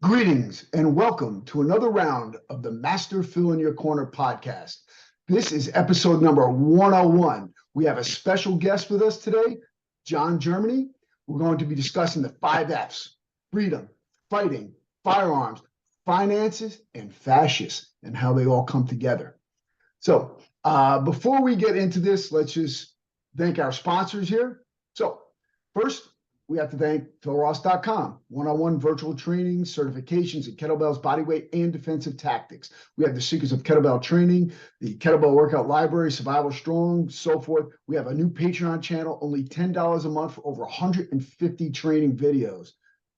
Greetings and welcome to another round of the Master Phil in Your Corner podcast. This is episode number 101. We have a special guest with us today, John Germany. We're going to be discussing the 5 F's: freedom, fighting, firearms, finances, and fascists, and how they all come together. So before we get into this, let's just thank our sponsors here. So first, we have to thank philross.com, one-on-one virtual training, certifications in kettlebells, bodyweight, and defensive tactics. We have the Secrets of Kettlebell Training, the Kettlebell Workout Library, Survival Strong, so forth. We have a new Patreon channel, only $10 a month for over 150 training videos.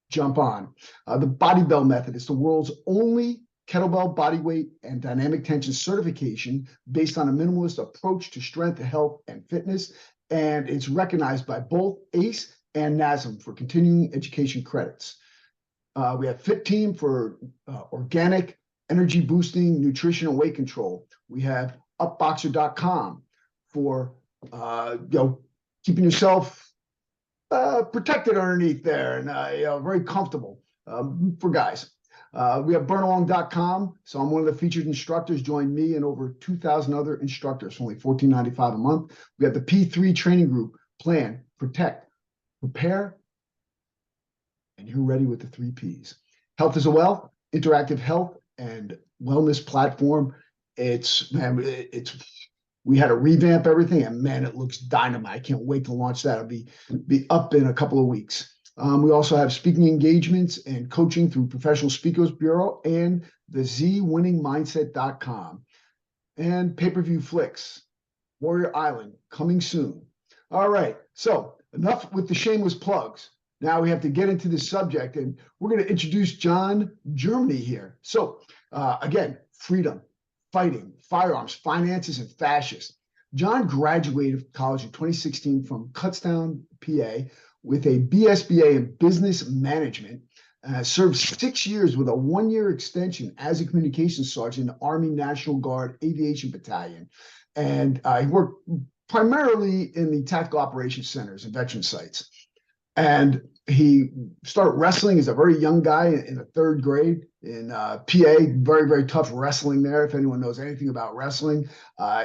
Jump on. The Body Bell Method is the world's only kettlebell bodyweight and dynamic tension certification based on a minimalist approach to strength, health, and fitness. And it's recognized by both ACE and NASM for continuing education credits. We have Fit Team for organic, energy boosting, nutrition, and weight control. We have upboxer.com for keeping yourself protected underneath there and very comfortable for guys. We have burnalong.com. So I'm one of the featured instructors. Join me and over 2,000 other instructors, only $14.95 a month. We have the P3 training group: plan, protect, prepare, and you're ready with the 3 Ps. Health is a Wealth, interactive health and wellness platform. We had to revamp everything, and man, it looks dynamite. I can't wait to launch that. It'll be up in a couple of weeks. We also have speaking engagements and coaching through Professional Speakers Bureau and the zwinningmindset.com. And pay-per-view flicks, Warrior Island, coming soon. All right, so enough with the shameless plugs. Now we have to get into this subject, and we're going to introduce John Germany here. So again, freedom, fighting, firearms, finances, and fascists. John graduated college in 2016 from Kutztown, PA, with a BSBA in business management. Served 6 years with a 1-year extension as a communications sergeant in the Army National Guard Aviation Battalion. And he worked primarily in the tactical operations centers and veteran sites. And he started wrestling as a very young guy in the 3rd grade in PA. Very, very tough wrestling there, if anyone knows anything about wrestling.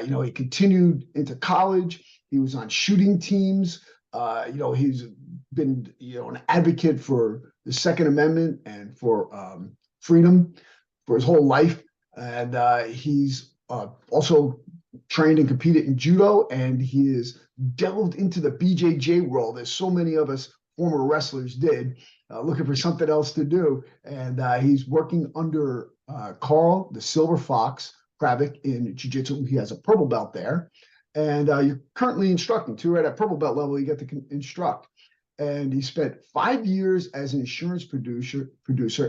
He continued into college. He was on shooting teams. He's been, an advocate for the Second Amendment and for freedom for his whole life. And he's also trained and competed in Judo, and he is delved into the BJJ world, as so many of us former wrestlers did, looking for something else to do. And he's working under Karl, the SilverFox, Pravec in Jiu-Jitsu. He has a purple belt there. And you're currently instructing too, right? At purple belt level, you get to instruct. And he spent 5 years as an insurance producer,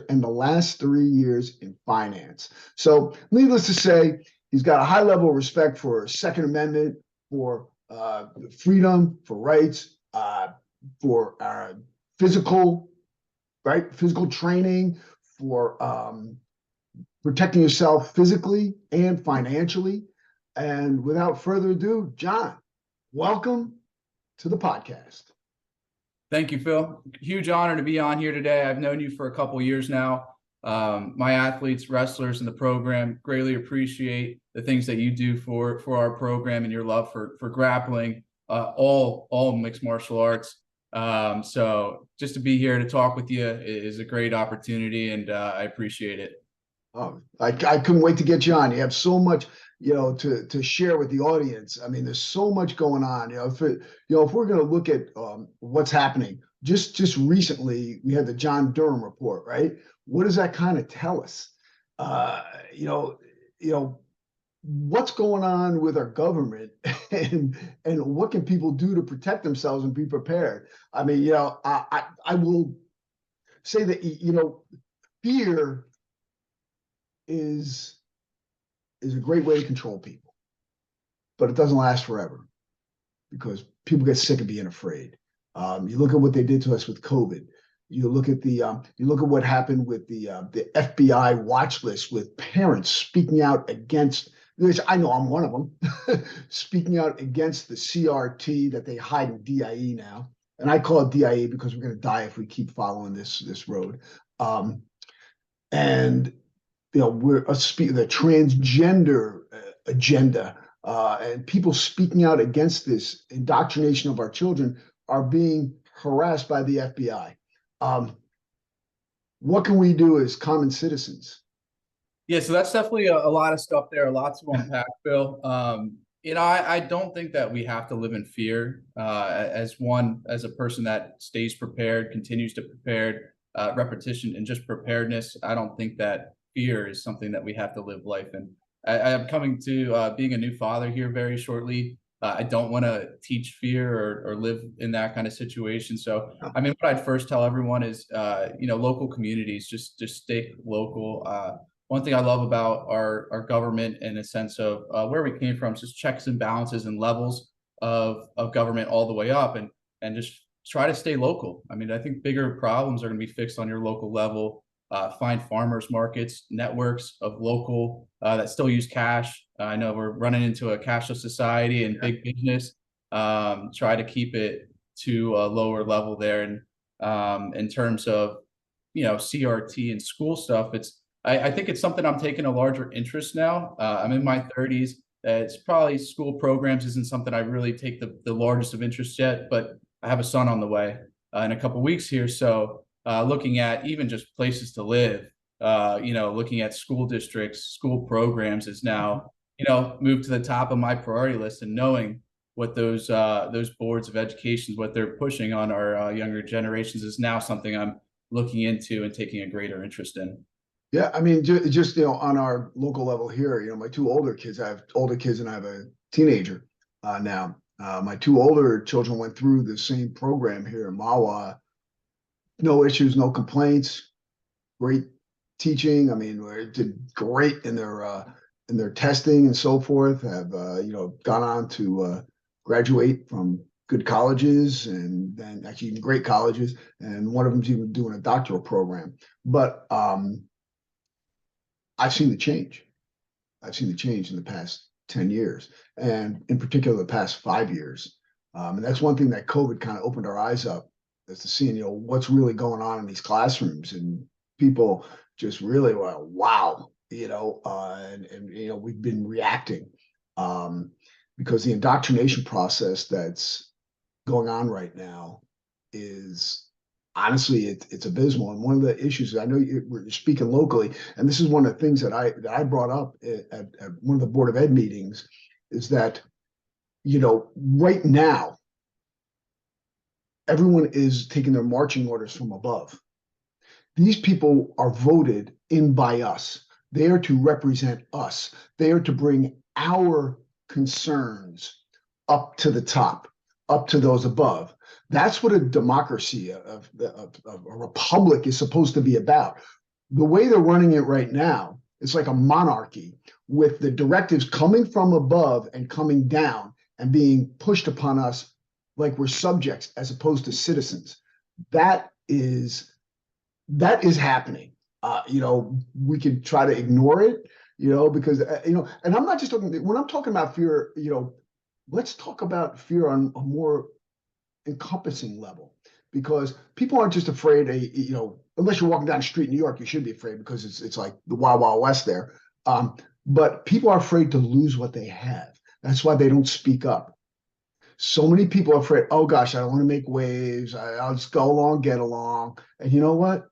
and the last 3 years in finance. So needless to say, he's got a high level of respect for Second Amendment, for freedom, for rights, for physical training, for protecting yourself physically and financially. And without further ado, John, welcome to the podcast. Thank you, Phil. Huge honor to be on here today. I've known you for a couple of years now. My athletes, wrestlers in the program greatly appreciate the things that you do for our program and your love for grappling, all mixed martial arts. So just to be here to talk with you is a great opportunity, and I appreciate it. I couldn't wait to get you on. You have so much, to share with the audience. I mean, there's so much going on. If we're going to look at what's happening, just recently we had the John Durham report, right? What does that kind of tell us? What's going on with our government, and what can people do to protect themselves and be prepared? I mean, I will say that fear is a great way to control people, but it doesn't last forever because people get sick of being afraid. You look at what they did to us with COVID. You look at what happened with the FBI watch list, with parents speaking out against, which I know I'm one of them, speaking out against the CRT that they hide in DIE now. And I call it DIE because we're going to die if we keep following this road. and we're the transgender agenda, and people speaking out against this indoctrination of our children are being harassed by the FBI. What can we do as common citizens? Yeah, so that's definitely a lot of stuff there, a lot to unpack, Bill. I don't think that we have to live in fear. As a person that stays prepared, continues to prepare, repetition and just preparedness. I don't think that fear is something that we have to live life in. I'm coming to being a new father here very shortly. I don't want to teach fear or live in that kind of situation. So, I mean, what I'd first tell everyone is, local communities, just stay local. One thing I love about our government in a sense of where we came from, just checks and balances and levels of government all the way up, and just try to stay local. I mean, I think bigger problems are going to be fixed on your local level. Find farmers markets, networks of local that still use cash. I know we're running into a cashless society and big business. Try to keep it to a lower level there. And in terms of, CRT and school stuff, I think it's something I'm taking a larger interest now. I'm in my 30s. It's probably school programs isn't something I really take the largest of interest yet, but I have a son on the way in a couple of weeks here. So looking at even just places to live, looking at school districts, school programs is now, moved to the top of my priority list, and knowing what those boards of education, what they're pushing on our younger generations is now something I'm looking into and taking a greater interest in. Yeah, I mean, just on our local level here, my two older kids, I have older kids and I have a teenager now. My two older children went through the same program here in Mawa. No issues, no complaints, great teaching. I mean, we did great in their testing and so forth. Have gone on to graduate from good colleges, and then actually even great colleges, and one of them's even doing a doctoral program. But I've seen the change. I've seen the change in the past 10 years, and in particular, the past 5 years. And that's one thing that COVID kind of opened our eyes up, as to seeing, what's really going on in these classrooms, and people just really were, wow, and we've been reacting because the indoctrination process that's going on right now is, honestly, it's abysmal. And one of the issues, I know we're speaking locally, and this is one of the things that I brought up at one of the Board of Ed meetings, is that, right now, everyone is taking their marching orders from above. These people are voted in by us. They are to represent us. They are to bring our concerns up to the top, up to those above. That's what a democracy, of a republic, is supposed to be about. The way they're running it right now, it's like a monarchy, with the directives coming from above and coming down and being pushed upon us like we're subjects as opposed to citizens. That is happening. We could try to ignore it, because and I'm not just talking, when I'm talking about fear, let's talk about fear on a more encompassing level, because people aren't just afraid, unless you're walking down the street in New York, you should be afraid, because it's like the Wild Wild West there. But people are afraid to lose what they have. That's why they don't speak up. So many people are afraid, oh gosh, I don't want to make waves. I'll just go along, get along. And you know what?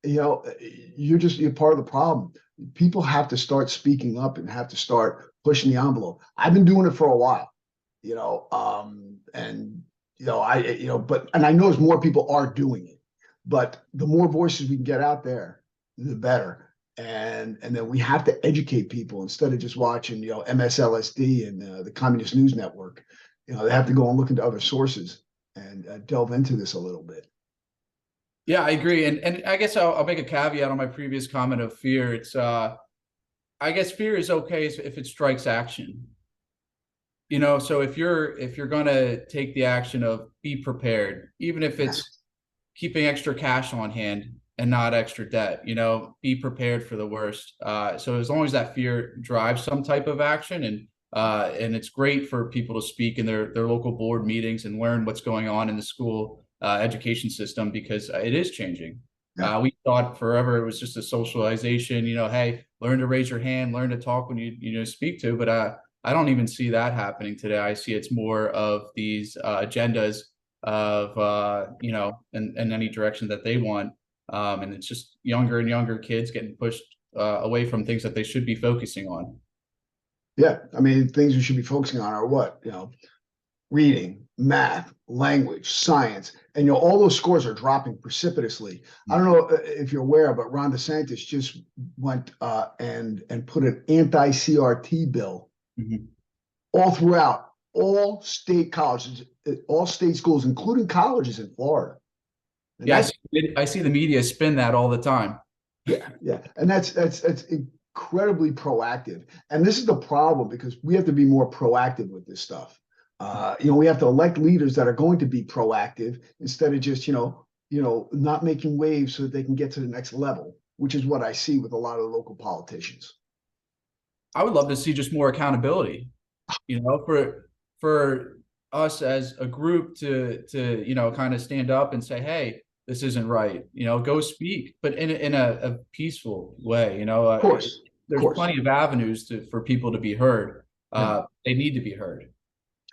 You're part of the problem. People have to start speaking up and have to start pushing the envelope. I've been doing it for a while, and I know more people are doing it, but the more voices we can get out there, the better. And then we have to educate people instead of just watching, MSLSD and the Communist News Network. They have to go and look into other sources and delve into this a little bit. Yeah, I agree. And I guess I'll make a caveat on my previous comment of fear. It's I guess fear is okay if it strikes action. So if you're gonna take the action of be prepared, even if it's keeping extra cash on hand and not extra debt, be prepared for the worst. So as long as that fear drives some type of action, and it's great for people to speak in their local board meetings and learn what's going on in the school education system, because it is changing. Yeah. We thought forever it was just a socialization, hey, learn to raise your hand, learn to talk when you speak to, but I don't even see that happening today. I see it's more of these agendas of in any direction that they want. And it's just younger and younger kids getting pushed away from things that they should be focusing on. Yeah. I mean, things we should be focusing on are what? Reading, math, language, science, and all those scores are dropping precipitously. I don't know if you're aware, but Ron DeSantis just went and put an anti-CRT bill all throughout all state colleges, all state schools, including colleges in Florida. And yes, I see the media spin that all the time. Yeah, and that's incredibly proactive. And this is the problem, because we have to be more proactive with this stuff. We have to elect leaders that are going to be proactive instead of just, not making waves so that they can get to the next level, which is what I see with a lot of the local politicians. I would love to see just more accountability, for us as a group to kind of stand up and say, hey, this isn't right, go speak, but in a peaceful way. Of course. There's plenty of avenues for people to be heard. They need to be heard.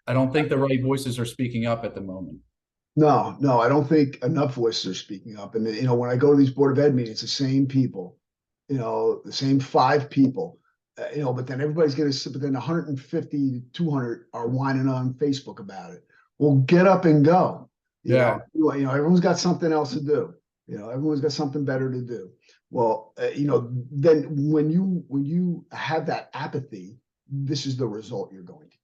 I don't think the right voices are speaking up at the moment. No, I don't think enough voices are speaking up. And, when I go to these Board of Ed meetings, it's the same people, the same 5 people, but then everybody's going to sit, but then 150 to 200 are whining on Facebook about it. Well, get up and go. Everyone's got something else to do. Everyone's got something better to do. Well, then when you have that apathy, this is the result you're going to get.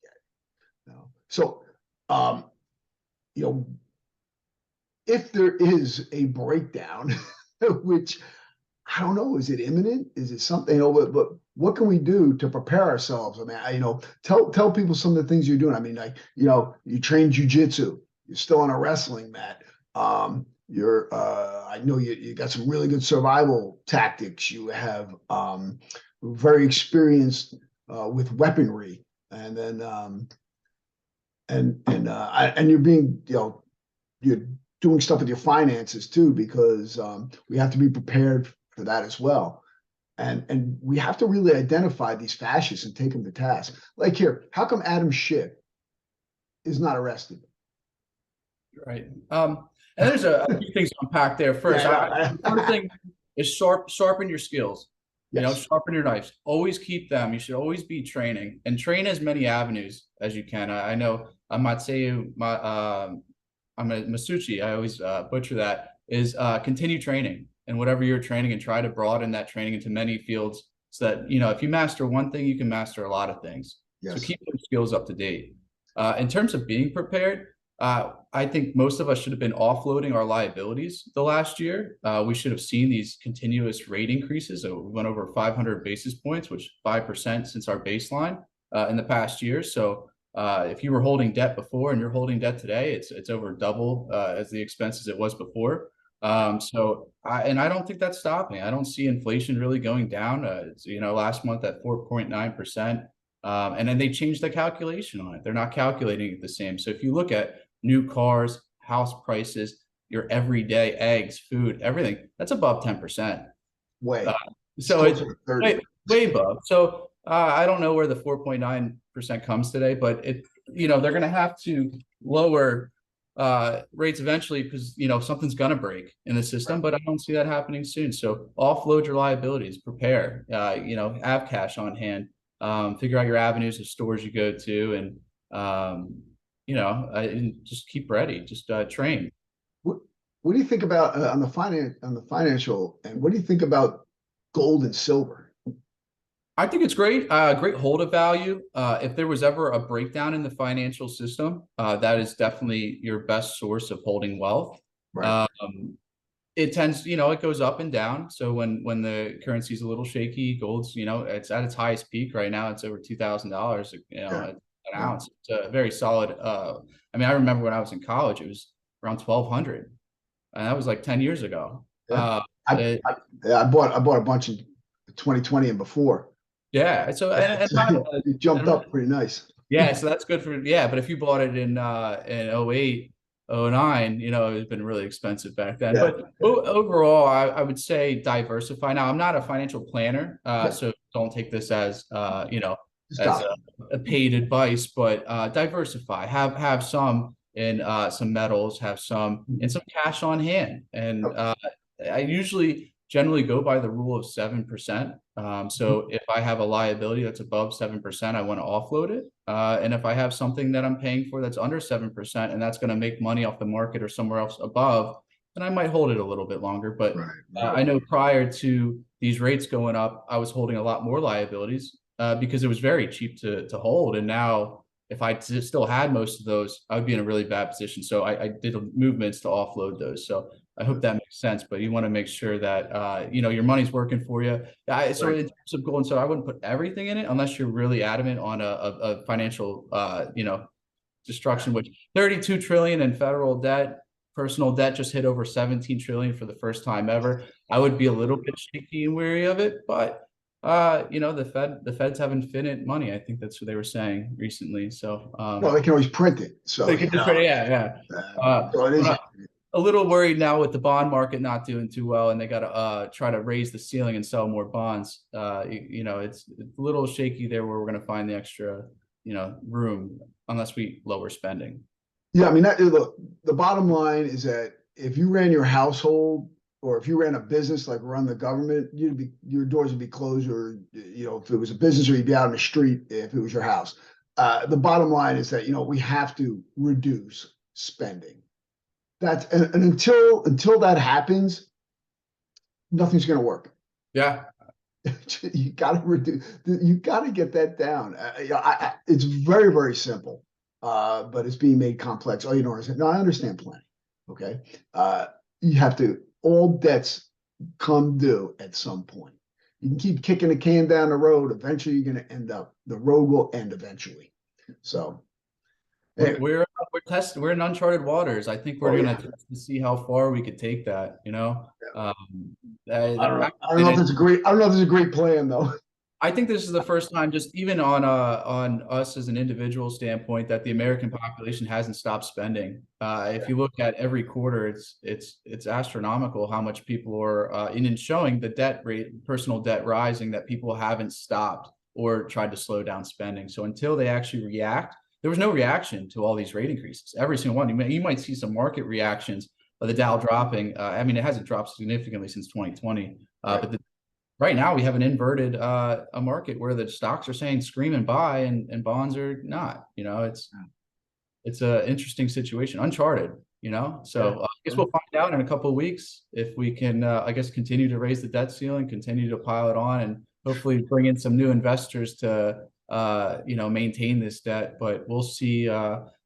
So, if there is a breakdown, which I don't know, is it imminent? Is it something? But what can we do to prepare ourselves? I mean, tell people some of the things you're doing. I mean, you train Jiu-Jitsu. You're still on a wrestling mat. I know you got some really good survival tactics. You have very experienced with weaponry, and then and you're being you're doing stuff with your finances too, because we have to be prepared for that as well. And we have to really identify these fascists and take them to task. Like here, how come Adam Schiff is not arrested? Right. And there's a few things to unpack there. First, one thing is sharpen your skills. Yes. Sharpen your knives. Always keep them. You should always be training, and train as many avenues as you can. I know Matsuyu, I'm a Masuchi. I always butcher that. Is continue training, and whatever you're training, and try to broaden that training into many fields, so that if you master one thing, you can master a lot of things. Yes. So keep those skills up to date. In terms of being prepared, I think most of us should have been offloading our liabilities the last year. We should have seen these continuous rate increases. We went over 500 basis points, which 5% since our baseline in the past year. So if you were holding debt before and you're holding debt today, it's over double as the expenses it was before. I don't think that's stopping. I don't see inflation really going down. Last month at 4.9%. And then they changed the calculation on it. They're not calculating it the same. So if you look at new cars, house prices, your everyday eggs, food, everything, that's above 10%. Way. So it's way above. So I don't know where the 4.9% comes today, but they're going to have to lower rates eventually, because something's going to break in the system, but I don't see that happening soon. So offload your liabilities, prepare, have cash on hand, figure out your avenues of stores you go to, and and just keep ready, just train. What do you think about on the financial, and what do you think about gold and silver? I think it's great. Great hold of value. If there was ever a breakdown in the financial system, that is definitely your best source of holding wealth. Right. It tends, it goes up and down. So when the currency is a little shaky, gold's, it's at its highest peak right now. It's over $2,000, an ounce. It's a very solid. I remember when I was in college, it was around 1,200, and that was like 10 years ago. Yeah. I bought a bunch in 2020 and before. Yeah. So it jumped up pretty nice. Yeah. So that's good but if you bought it in 08, '09, you know, it's been really expensive back then. Yeah. But overall, I would say diversify. Now, I'm not a financial planner, so don't take this as you know, as Stop. a paid advice, but diversify. Have some in some metals, have some and some cash on hand. And I usually generally go by the rule of 7%. So if I have a liability that's above 7%, I want to offload it. And if I have something that I'm paying for that's under 7% and that's going to make money off the market or somewhere else above, then I might hold it a little bit longer. But I know prior to these rates going up, I was holding a lot more liabilities because it was very cheap to hold. And now if I still had most of those, I would be in a really bad position. So I did movements to offload those. So I hope that makes sense, but you want to make sure that you know, your money's working for you. So in terms of gold and silver, I wouldn't put everything in it unless you're really adamant on a financial you know, destruction. Which 32 trillion in federal debt, personal debt just hit over 17 trillion for the first time ever. I would be a little bit shaky and wary of it, but you know, the Feds have infinite money. I think that's what they were saying recently. So well, they can always print it. So they can just print it, yeah. so it is. A little worried now with the bond market not doing too well, and they got to try to raise the ceiling and sell more bonds. You know, it's a little shaky there where we're going to find the extra, you know, room unless we lower spending. Yeah, I mean, look, the bottom line is that if you ran your household or if you ran a business like run the government, your doors would be closed, or you know, if it was a business, or you'd be out in the street if it was your house. The bottom line is that, you know, we have to reduce spending. That's and until that happens, nothing's going to work. Yeah, you got to reduce. You got to get that down. It's very, very simple, but it's being made complex. Oh, you don't understand? No, I understand planning. Okay, you have to. All debts come due at some point. You can keep kicking the can down the road. Eventually, you're going to end up. The road will end eventually. So. We're testing. We're in uncharted waters. I think we're going to test to see how far we could take that. You know, I don't know if it's a great plan though. I think this is the first time, just even on us as an individual standpoint, that the American population hasn't stopped spending. If you look at every quarter, it's astronomical how much people are in showing the debt rate, personal debt rising, that people haven't stopped or tried to slow down spending. So until they actually react. There was no reaction to all these rate increases. Every single one. You might see some market reactions of the Dow dropping. I mean, it hasn't dropped significantly since 2020. But right now we have an inverted a market where the stocks are saying scream and buy, and bonds are not. You know, it's an interesting situation, uncharted. You know, so I guess we'll find out in a couple of weeks if we can, I guess, continue to raise the debt ceiling, continue to pile it on, and hopefully bring in some new investors to you know, maintain this debt. But we'll see.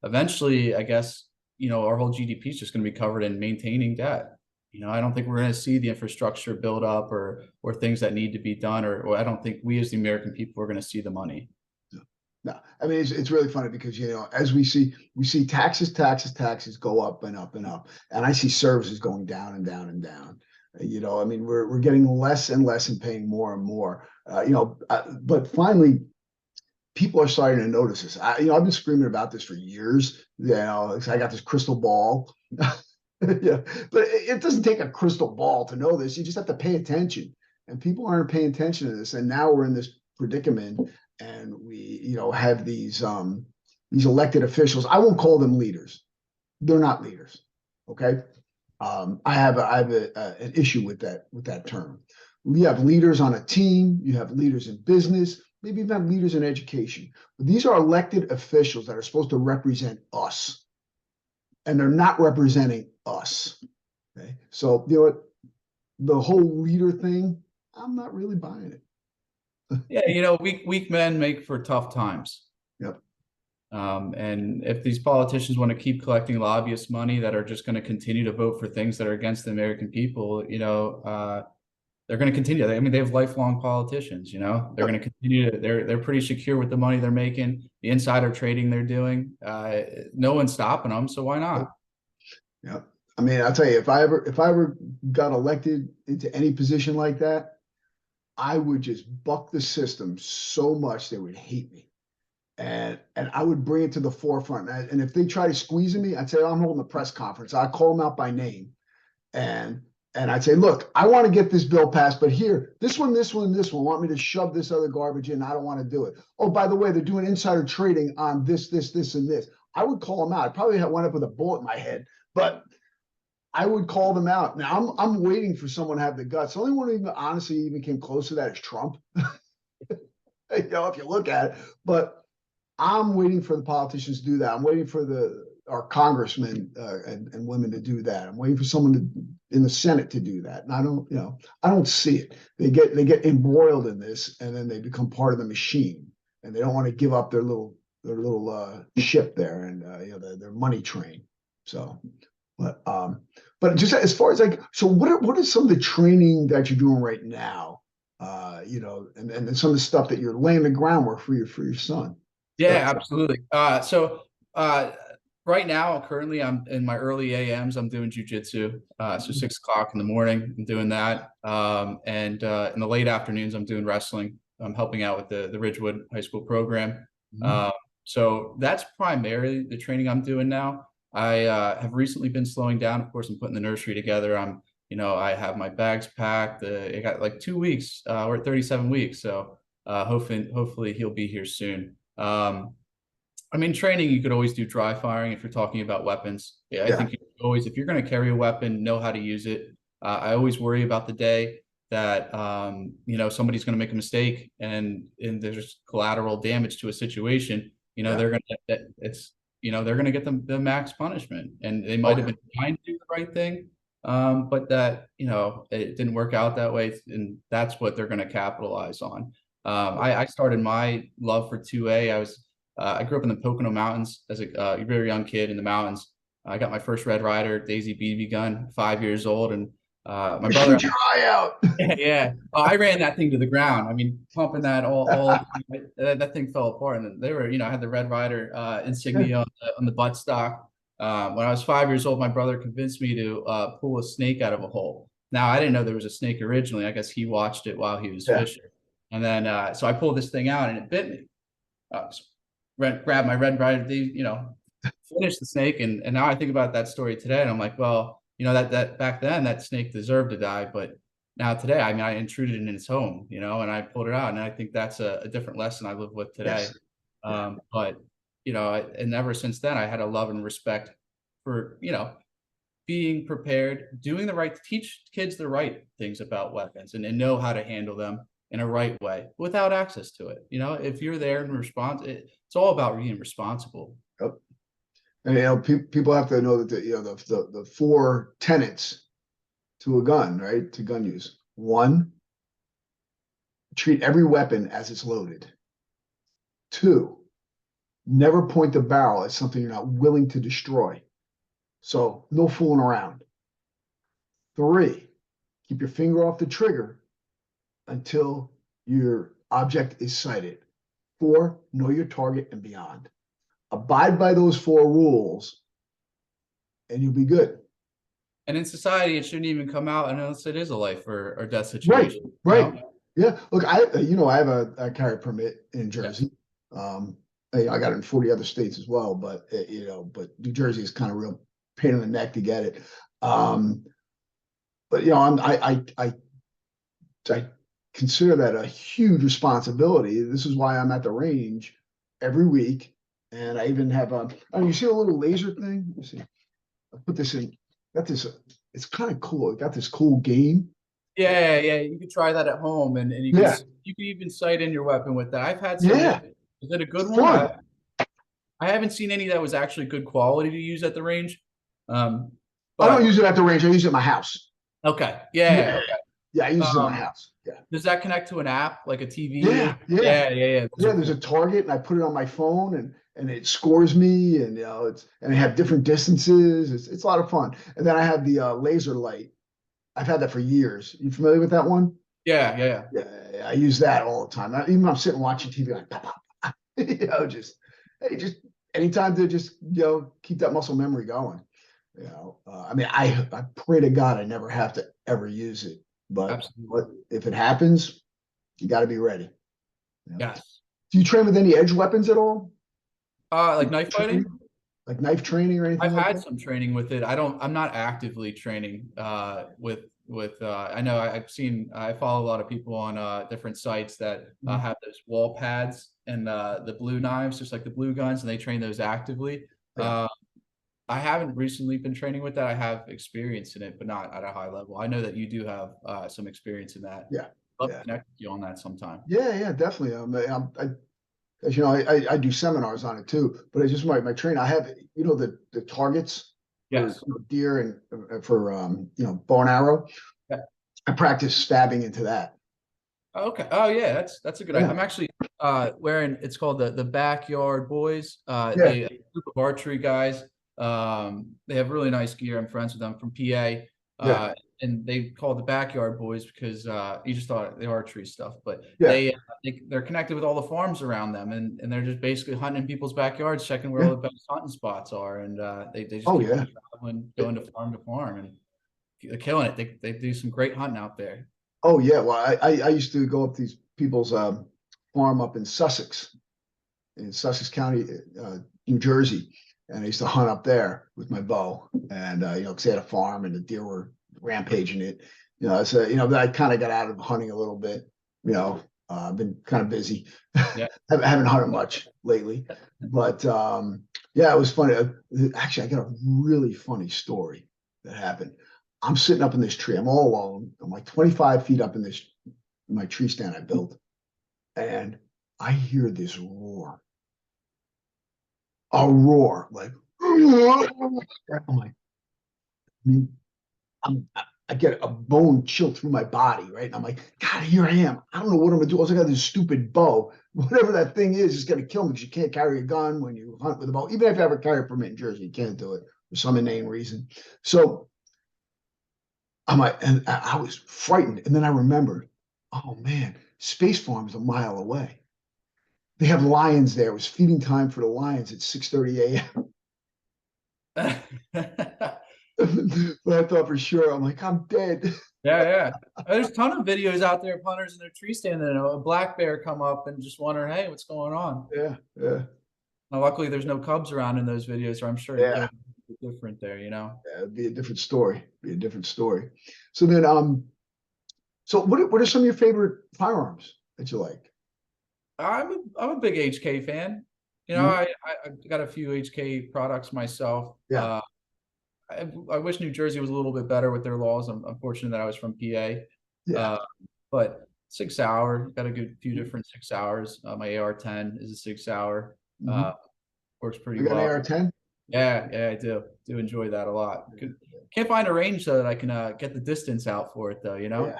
Eventually, I guess, you know, our whole GDP is just going to be covered in maintaining debt. You know, I don't think we're going to see the infrastructure build up or things that need to be done, or I don't think we as the American people are going to see the money. No, I mean, it's really funny because, you know, as we see taxes go up and up and up, and I see services going down and down and down. You know, I mean, we're getting less and less and paying more and more. You know, but finally, people are starting to notice this. I've been screaming about this for years. You know, I got this crystal ball. Yeah, but it doesn't take a crystal ball to know this. You just have to pay attention, and people aren't paying attention to this. And now we're in this predicament, and we, you know, have these elected officials. I won't call them leaders. They're not leaders. Okay. I have an issue with that term. We have leaders on a team. You have leaders in business. Maybe even have leaders in education. But these are elected officials that are supposed to represent us, and they're not representing us. Okay, so you know what? The whole leader thing, I'm not really buying it. Yeah, you know, weak men make for tough times. Yep. And if these politicians want to keep collecting lobbyist money that are just going to continue to vote for things that are against the American people, you know, they're going to continue. I mean, they have lifelong politicians, you know, they're going to continue to, they're pretty secure with the money they're making, the insider trading they're doing. No one's stopping them. So why not? Yeah. I mean, I'll tell you, if I ever got elected into any position like that, I would just buck the system so much they would hate me. and I would bring it to the forefront. And if they try to squeeze me, I'd say, I'm holding a press conference. I'd call them out by name, and I'd say, look, I want to get this bill passed, but here, this one want me to shove this other garbage in. I don't want to do it. Oh, by the way, they're doing insider trading on this, and this. I would call them out. I probably wound up with a bullet in my head, but I would call them out. Now I'm waiting for someone to have the guts. The only one who even honestly even came close to that is Trump. If you look at it, but I'm waiting for the politicians to do that. I'm waiting for our congressmen and women to do that. I'm waiting for someone in the Senate to do that. And I don't see it. They get embroiled in this, and then they become part of the machine, and they don't want to give up their little ship there and their money train. So, but just as far as so what is some of the training that you're doing right now? And some of the stuff that you're laying the groundwork for your son. Yeah, absolutely. So right now, currently, I'm in my early AMs. I'm doing Jiu-Jitsu. So 6 o'clock in the morning, I'm doing that. And in the late afternoons, I'm doing wrestling. I'm helping out with the Ridgewood High School program. So that's primarily the training I'm doing now. I have recently been slowing down. Of course, I'm putting the nursery together. I have my bags packed. I got like 2 weeks. We're at 37 weeks. So hopefully he'll be here soon. Training, you could always do dry firing if you're talking about weapons. Yeah, I think you always, if you're going to carry a weapon, know how to use it. I always worry about the day that, somebody's going to make a mistake and there's collateral damage to a situation. They're going to get the max punishment, and they might have been trying to do the right thing. But that, it didn't work out that way. And that's what they're going to capitalize on. I started my love for 2A. I grew up in the Pocono Mountains as a very young kid in the mountains. I got my first Red Ryder Daisy BB gun, 5 years old, and my brother. Shoot your eye out. Yeah, I ran that thing to the ground. Pumping that all that thing fell apart, and they were, I had the Red Ryder insignia on the buttstock. When I was 5 years old, my brother convinced me to pull a snake out of a hole. Now, I didn't know there was a snake originally. I guess he watched it while he was fishing. And then, so I pulled this thing out and it bit me. Grabbed my Red Ryder, finished the snake. And now I think about that story today, and I'm like, well, that back then that snake deserved to die. But now today, I intruded in his home, and I pulled it out. And I think that's a different lesson I live with today. But, and ever since then, I had a love and respect for, being prepared, doing the right, teach kids the right things about weapons and know how to handle them in a right way without access to it. If you're there and it's all about being responsible. Yep. And people have to know that the 4 tenets to a gun, right? To gun use. 1, treat every weapon as it's loaded. 2, never point the barrel at something you're not willing to destroy. So no fooling around. 3, keep your finger off the trigger until your object is sighted. 4, know your target and beyond. Abide by those 4 rules, and you'll be good. And in society, it shouldn't even come out unless it is a life or death situation. Right. Yeah. Look, I have a carry permit in Jersey. I got it in 40 other states as well, but New Jersey is kind of real pain in the neck to get it. But I consider that a huge responsibility. This is why I'm at the range every week, and I even have you see a little laser thing? Let me see. I put this in. Got this. It's kind of cool. It got this cool game. Yeah. You could try that at home, and you can even sight in your weapon with that. I've had some. Yeah. Is it a good one? I haven't seen any that was actually good quality to use at the range. I don't use it at the range. I use it at my house. Okay. Yeah. I use it at my house. Yeah. Does that connect to an app like a TV? Yeah. Yeah. There's a target, and I put it on my phone, and it scores me, and I have different distances. It's a lot of fun. And then I have the laser light. I've had that for years. You familiar with that one? Yeah. I use that all the time. Even when I'm sitting watching TV, like pop, pop. Just anytime to just keep that muscle memory going. I pray to God I never have to ever use it. But if it happens, you got to be ready. Yes. Do you train with any edge weapons at all? Like knife fighting? Like knife training or anything I've like had that? some training with it. I'm not actively training I know I follow a lot of people on different sites that have those wall pads and the blue knives, just like the blue guns, and they train those actively. Yeah. I haven't recently been training with that. I have experience in it, but not at a high level. I know that you do have some experience in that. Yeah. I'd love to Yeah. connect with you on that sometime. Yeah. Definitely. As you know, I do seminars on it too, but I just my train. I have, the targets for Yes. deer and for bow and arrow. Yeah. I practice stabbing into that. Okay. Oh yeah, that's a good idea. Yeah. I'm actually wearing, it's called the Backyard Boys. Yeah. They a group of archery guys. They have really nice gear. I'm friends with them from PA. Yeah. And they call it the Backyard Boys because you just thought the archery stuff, but Yeah. they're connected with all the farms around them, and they're just basically hunting in people's backyards, checking where Yeah. all the best hunting spots are, and they just Oh keep yeah. traveling, going to farm, and they're killing it. They do some great hunting out there. Oh yeah. Well, I used to go up to these people's farm up in Sussex County, New Jersey, and I used to hunt up there with my bow, and because they had a farm and the deer were rampaging it. So I kind of got out of hunting a little bit. I've been kind of busy. Yeah. haven't hunted much lately, but yeah, it was funny. Actually, I got a really funny story that happened. I'm sitting up in this tree. I'm all alone. I'm like 25 feet up in my tree stand I built, and I hear this roar. A roar, like I'm like, I mean, I get a bone chill through my body, right? And I'm like, God, here I am. I don't know what I'm gonna do. Also got this stupid bow. Whatever that thing is gonna kill me because you can't carry a gun when you hunt with a bow. Even if you have a carry permit in Jersey, you can't do it for some inane reason. So I'm like, and I was frightened. And then I remembered, oh man, Space Farm is a mile away. They have lions there. It was feeding time for the lions at 6:30 a.m. But I thought for sure, I'm like, I'm dead. Yeah. There's a ton of videos out there of hunters in their tree stand and a black bear come up and just wondering, hey, what's going on? Yeah. Now, luckily, there's no cubs around in those videos, or I'm sure Yeah. it'd be different there, Yeah, it'd be a different story. So then, so what are some of your favorite firearms that you like? I'm a big HK fan. I got a few HK products myself. Yeah. I wish New Jersey was a little bit better with their laws. I'm fortunate that I was from PA. Yeah. But 6 hour, got a good few different 6 hours. My AR-10 is a 6 hour. Works pretty You got well. an AR-10? Yeah, I do enjoy that a lot. Can't find a range so that I can get the distance out for it though. Yeah.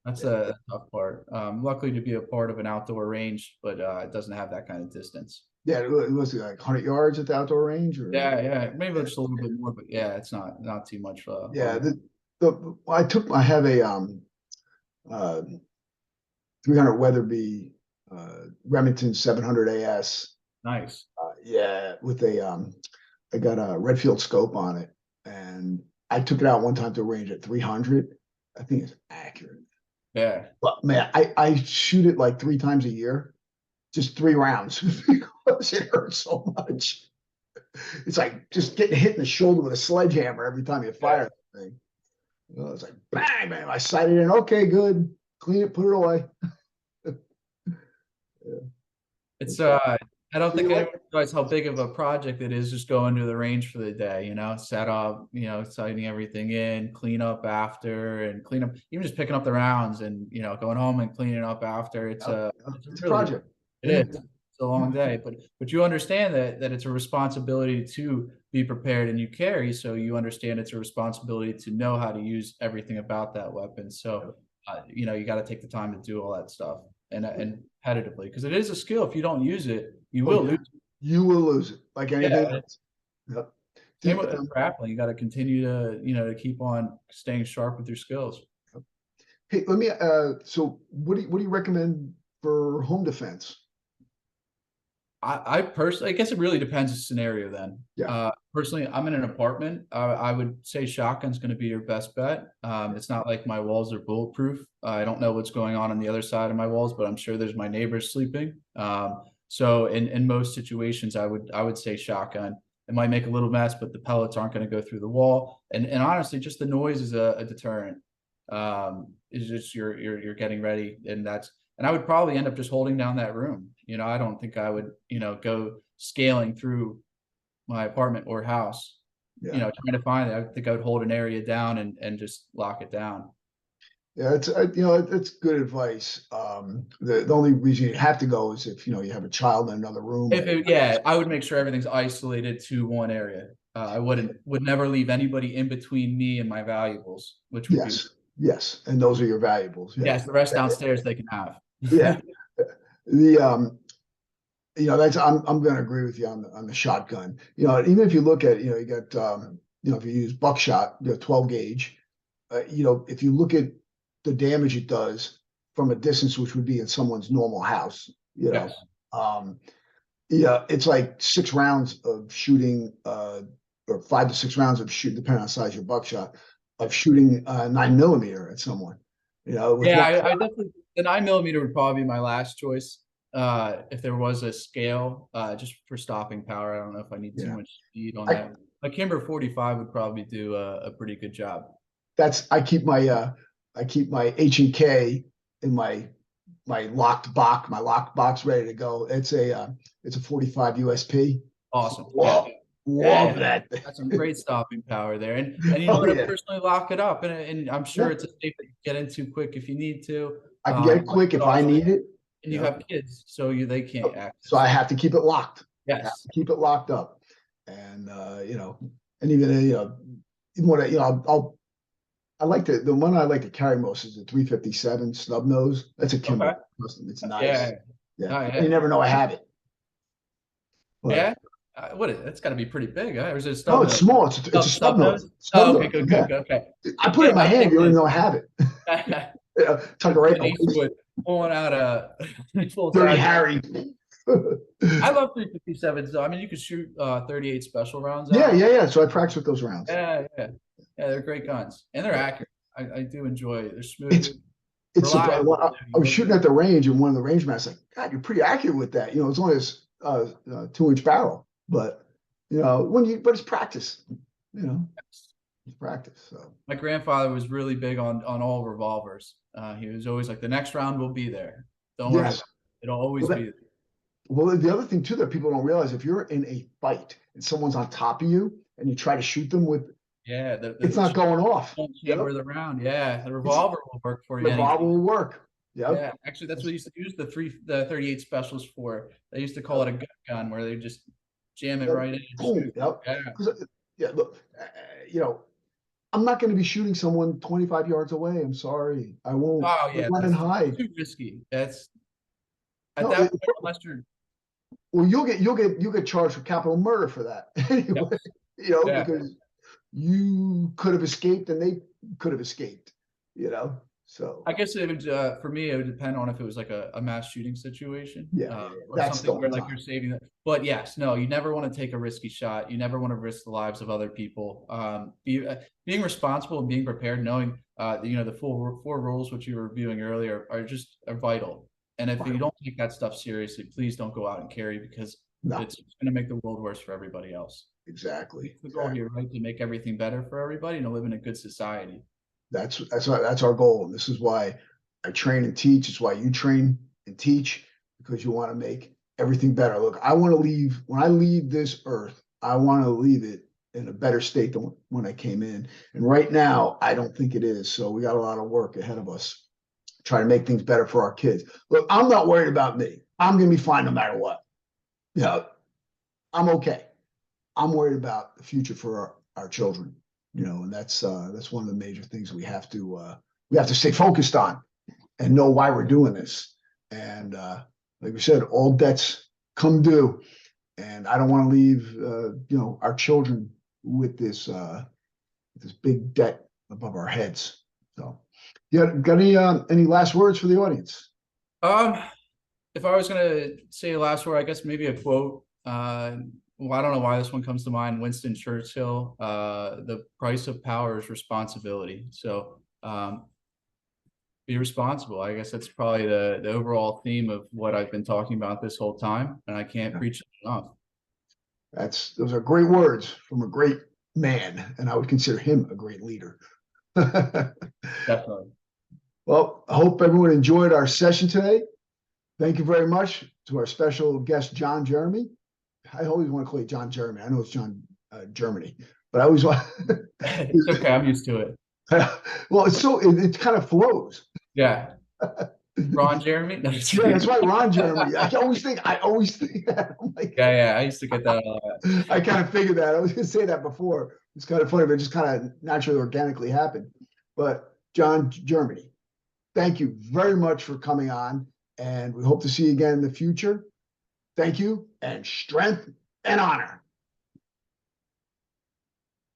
That's a tough part. Luckily to be a part of an outdoor range, but it doesn't have that kind of distance. Yeah, it was like 100 yards at the outdoor range, or Yeah, maybe just a little bit more, but yeah, it's not too much. yeah. I have a 300 Weatherby Remington 700 AS. Nice. Yeah, with I got a Redfield scope on it, and I took it out one time to a range at 300. I think it's accurate. Yeah. But man, I shoot it like 3 times a year, just 3 rounds because it hurts so much. It's like just getting hit in the shoulder with a sledgehammer every time you fire that thing. It's like bang, man. I sighted in. Okay, good. Clean it, put it away. It's I don't think anyone realizes how big of a project it is just going to the range for the day, set up, sighting everything in, clean up after, and clean up, even just picking up the rounds and, going home and cleaning up after. It's a project. It is. It's a long day, but you understand that it's a responsibility to be prepared and you carry, so you understand it's a responsibility to know how to use everything about that weapon. So, you got to take the time to do all that stuff and competitively, because it is a skill. If you don't use it, you will lose it. You will lose it, like anything else. Yep. Same with grappling. You got to continue to, to keep on staying sharp with your skills. Hey, let me. So, what do you recommend for home defense? I personally, I guess it really depends on the scenario then. Yeah. Personally, I'm in an apartment. I would say shotgun's going to be your best bet. It's not like my walls are bulletproof. I don't know what's going on the other side of my walls, but I'm sure there's my neighbors sleeping. So in most situations, I would say shotgun. It might make a little mess, but the pellets aren't going to go through the wall. And honestly, just the noise is a deterrent. It's just you're getting ready, and I would probably end up just holding down that room. I don't think I would go scaling through my apartment or house, trying to find it. I think I would hold an area down and just lock it down. Yeah, it's good advice. The only reason you have to go is if you have a child in another room. I would make sure everything's isolated to one area. I would never leave anybody in between me and my valuables, which would yes, and those are your valuables. Yes, the rest downstairs they can have. Yeah, that's I'm going to agree with you on the shotgun. Even if you look at you got if you use buckshot, 12 gauge, if you look at the damage it does from a distance, which would be in someone's normal house, Yes. It's like 6 rounds of shooting, or 5 to 6 rounds of shooting, depending on the size of your buckshot, of shooting 9mm at someone. I definitely, the 9mm would probably be my last choice. If there was a scale, just for stopping power. I don't know if I need too much speed on that. A Kimber 45 would probably do a pretty good job. I keep my H&K in my locked box ready to go. It's a 45 USP. Awesome. Love that. That's some great stopping power there. And personally lock it up. And I'm sure it's a safe that you get into quick if you need to. I can get it quick if I need it. And you have kids, so they can't access. So I have to keep it locked. Yes. I have to keep it locked up. And and even I like the one I like to carry most is the 357 snub nose. That's a Kimber. Okay. It's nice. Yeah. You never know I have it. But, that's got to be pretty big, huh? Or is it a snub nose? It's small. It's a snub nose. Okay, good. Okay. I put it in my hand. You don't even know I have it. Tuck it right. Pulling out a Dirty Harry. I love 357s though. I mean, you could shoot 38 special rounds. Yeah. So I practice with those rounds. Yeah. They're great guns, and they're accurate. I do enjoy it. They're smooth. I was shooting at the range, and one of the range masters like, God, you're pretty accurate with that. It's only a 2-inch barrel, but it's practice. It's practice. So my grandfather was really big on all revolvers. He was always like, the next round will be there. Don't worry. It'll always be there. Well, the other thing too that people don't realize, if you're in a fight and someone's on top of you and you try to shoot them with, it's not going off. Chamber the round. The revolver will work for you. Revolver will work. Yeah, actually, that's what we used to use the 38 specials for. They used to call it a gut gun, where they just jam it right in. Boom. Look, I'm not going to be shooting someone 25 yards away. I'm sorry, I won't. Run and hide. Too risky. That's at that point, unless you're. Well, you'll get charged with capital murder for that anyway. Because you could have escaped and they could have escaped. So I guess it would for me it would depend on if it was like a mass shooing situation. Or that's something where like you're saving that. But you never want to take a risky shot. You never want to risk the lives of other people. Being responsible and being prepared, knowing the full 4 rules which you were reviewing earlier are vital. And if you don't take that stuff seriously, please don't go out and carry, because it's going to make the world worse for everybody else. Exactly. The goal here, right, to make everything better for everybody and to live in a good society. That's our goal. And this is why I train and teach. It's why you train and teach, because you want to make everything better. Look, when I leave this earth, I want to leave it in a better state than when I came in. And right now, I don't think it is. So we got a lot of work ahead of us. Try to make things better for our kids. Look, I'm not worried about me. I'm going to be fine no matter what. I'm okay. I'm worried about the future for our children. And that's one of the major things we have to stay focused on and know why we're doing this. And like we said, all debts come due, and I don't want to leave our children with this big debt above our heads. So, got any last words for the audience? If I was going to say a last word, I guess maybe a quote well, I don't know why this one comes to mind. Winston Churchill, the price of power is responsibility. So be responsible. I guess that's probably the overall theme of what I've been talking about this whole time, and I can't preach it enough. Those are great words from a great man, and I would consider him a great leader. Definitely. Well, I hope everyone enjoyed our session today. Thank you very much to our special guest, John Jeremy. I always want to call you John Jeremy. I know it's John Germany, but I always want. It's okay. I'm used to it. Well, it kind of flows. Yeah. Ron Jeremy? No, yeah, that's right, Ron Jeremy. I always think that. I'm like, yeah, I used to get that a lot. I kind of figured that. I was going to say that before. It's kind of funny, but it just kind of naturally, organically happened. But John Germany, thank you very much for coming on, and we hope to see you again in the future. Thank you, and strength and honor.